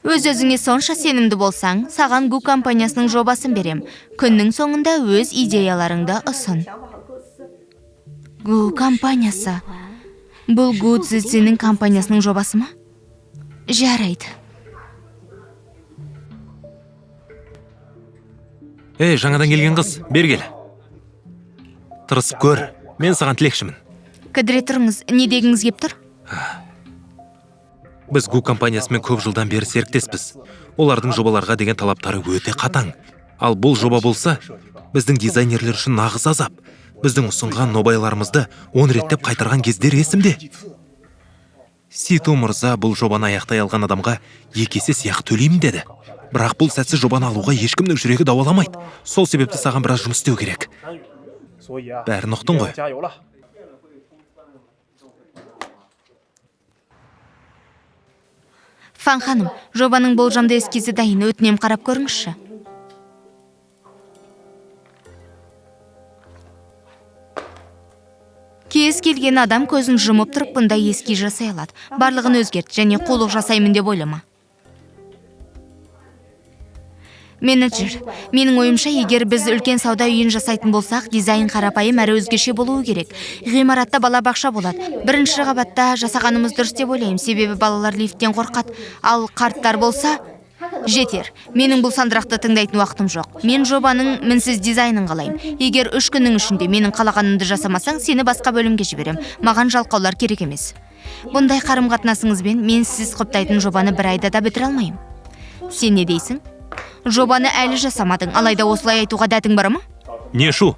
Өз-өзіңе сонша сенімді болсаң, саған Гу компаниясының жобасын берем. Күннің соңында өз идеяларыңды ұсын. Гу компаниясы. Бұл Гу Цзинің компаниясының жобасы ма? Жарайды. Жаңадан келген қыз, бер кел. Тырысып көр, мен саған тілекшімін. Кідіре тұрыңыз, не дегіңіз кеп тұр? Біз Гу компаниясымен көп жылдан бері серіктеспіз. Олардың жобаларға деген талаптары өте қатаң. Ал бұл жоба болса, біздің дизайнерлер үшін нағыз азап. Біздің ұсынған нобайларымызды 10 реттеп қайтарған кездер есімде. Ситу мырза бұл жобаны аяқтай алған адамға 2 есе сыйақы төлеймін деді. Бірақ бұл сәтсіз жобаны алуға ешкімнің жүрегі дауаламайды. Сол себепті саған біраз жұмыс істеу керек. Бәрін ұқтың ғой? Фан ханым, жобаның болжамды эскизі дайын, өтінем қарап көріңізші. Кез келген адам көзін жұмып тұрып бұндай эскиз жасай алады. Барлығын өзгерт және қулық жасаймын деп ойлама. Менеджер, менің ойымша, егер біз үлкен сауда үйін жасайтын болсақ, дизайн қарапайым әрі өзгеше болуы керек. Ғимаратта балабақша болады. Бірінші қабатта жасағанымыз дұрыс деп ойлаймын, себебі балалар лифттен қорқады. Ал қарттар болса, жетер. Менің бұл сандырақты тыңдайтын уақытым жоқ. Мен жобаның мінсіз дизайнын қалаймын. Егер 3 күннің ішінде менің қалағанымды жасамасаң, сені басқа бөлімге жіберем. Маған жалқаулар керек емес. Бұндай қарым-қатынасыңызбен мен сіз құптайтын жобаны 1 айда да бітіре алмаймын. Сен не дейсің? Жобаны әлі жасамадың, алайда осылай айтуға дәтің бар ма? Не шу?